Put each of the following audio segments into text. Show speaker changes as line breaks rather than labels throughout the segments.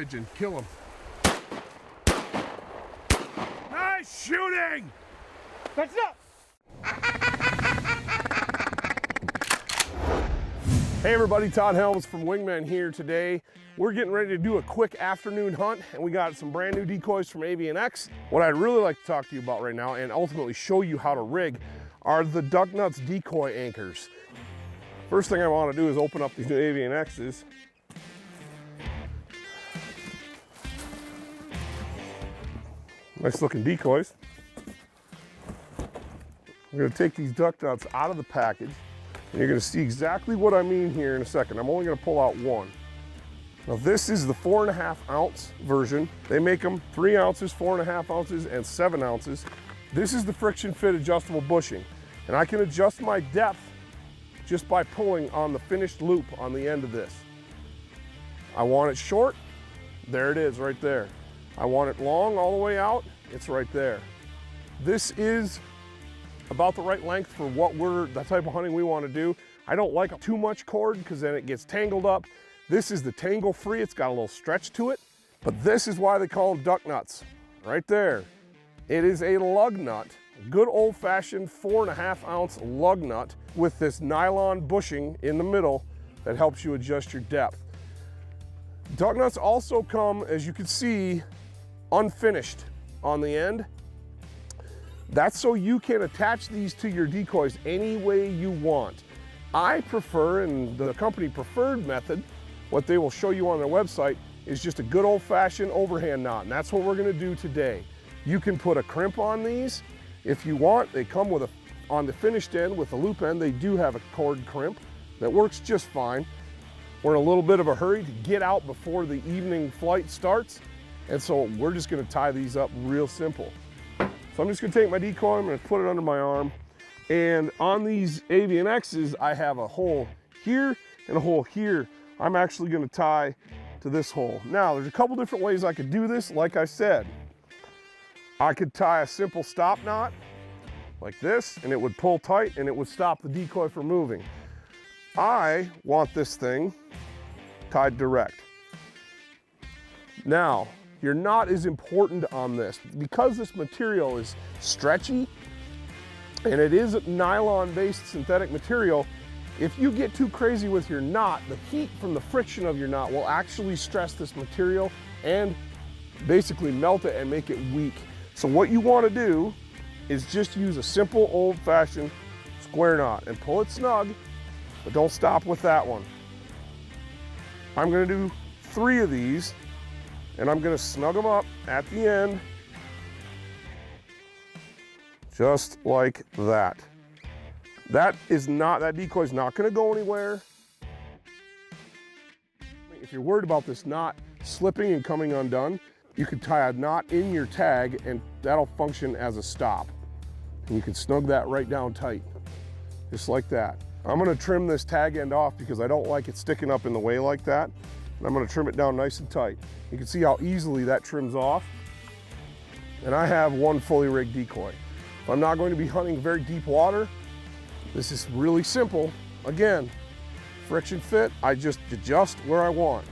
damage and kill them. Nice shooting!
That's enough!
Hey everybody, Todd Helms from Wingmen here today. We're getting ready to do a quick afternoon hunt, and we got some brand new decoys from AV&X. What I'd really like to talk to you about right now and ultimately show you how to rig are the Duk Nutz decoy anchors. First thing I want to do is open up these new AV&X's. Nice looking decoys. I'm going to take these Duk Nutz out of the package, and you're going to see exactly what I mean here in a second. I'm only going to pull out one. Now this is the 4.5 ounce version. They make them 3 ounces, 4.5 ounces, and 7 ounces. This is the friction fit adjustable bushing, and I can adjust my depth just by pulling on the finished loop on the end of this. I want it short, there it is right there. I want it long all the way out, it's right there. This is about the right length for the type of hunting we want to do. I don't like too much cord because then it gets tangled up. This is the tangle free, it's got a little stretch to it, but this is why they call them Duk Nutz, right there. It is a lug nut, good old fashioned 4.5 ounce lug nut with this nylon bushing in the middle that helps you adjust your depth. Duk Nutz also come, as you can see, unfinished on the end. That's so you can attach these to your decoys any way you want. I prefer, and the company preferred method, what they will show you on their website is just a good old-fashioned overhand knot, and that's what we're going to do today. You can put a crimp on these if you want. They come with on the finished end with the loop end, they do have a cord crimp that works just fine. We're in a little bit of a hurry to get out before the evening flight starts, and so we're just going to tie these up real simple. So I'm just going to take my decoy, I'm going to put it under my arm, and on these AV&X's I have a hole here and a hole here. I'm actually going to tie to this hole. Now there's a couple different ways I could do this. Like I said, I could tie a simple stop knot like this and it would pull tight and it would stop the decoy from moving. I want this thing tied direct. Now your knot is important on this because this material is stretchy and it is a nylon-based synthetic material. If you get too crazy with your knot, the heat from the friction of your knot will actually stress this material and basically melt it and make it weak. So what you want to do is just use a simple old-fashioned square knot and pull it snug, but don't stop with that one. I'm going to do 3 of these, and I'm going to snug them up at the end, just like that. That decoy is not going to go anywhere. If you're worried about this knot slipping and coming undone, you can tie a knot in your tag and that'll function as a stop. And you can snug that right down tight, just like that. I'm going to trim this tag end off because I don't like it sticking up in the way like that. And I'm going to trim it down nice and tight. You can see how easily that trims off. And I have one fully rigged decoy. If I'm not going to be hunting very deep water, this is really simple. Again, friction fit, I just adjust where I want.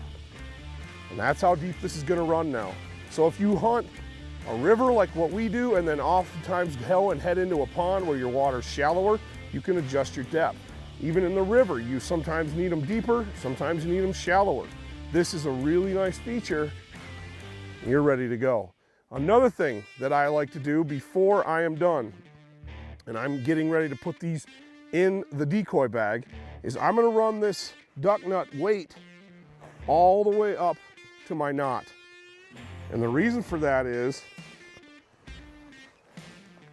And that's how deep this is gonna run now. So if you hunt a river like what we do, and then oftentimes go and head into a pond where your water's shallower, you can adjust your depth. Even in the river, you sometimes need them deeper, sometimes you need them shallower. This is a really nice feature, and you're ready to go. Another thing that I like to do before I am done, and I'm getting ready to put these in the decoy bag, is I'm going to run this duck nut weight all the way up to my knot. And the reason for that is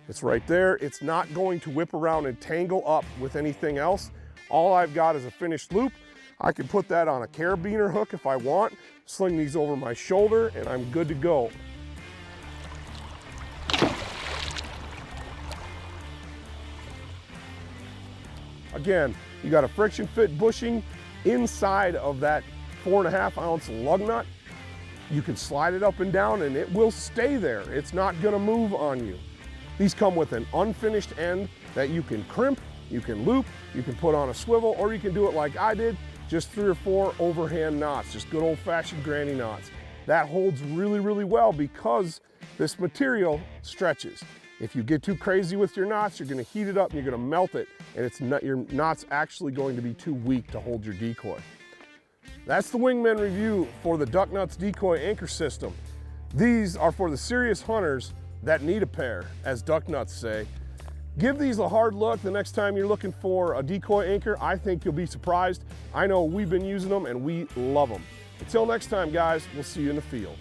it's right there. It's not going to whip around and tangle up with anything else. All I've got is a finished loop. I can put that on a carabiner hook if I want, sling these over my shoulder, and I'm good to go. Again, you got a friction fit bushing inside of that 4.5 ounce lug nut. You can slide it up and down and it will stay there. It's not gonna move on you. These come with an unfinished end that you can crimp, you can loop, you can put on a swivel, or you can do it like I did, just 3 or 4 overhand knots, just good old fashioned granny knots. that holds really, really well because this material stretches. If you get too crazy with your knots, you're gonna heat it up and you're gonna melt it, and your knot's actually going to be too weak to hold your decoy. That's the Wingmen review for the Duk Nutz Decoy anchor system. These are for the serious hunters that need a pair, as Duk Nutz say. Give these a hard look the next time you're looking for a decoy anchor. I think you'll be surprised. I know we've been using them and we love them. Until next time, guys, we'll see you in the field.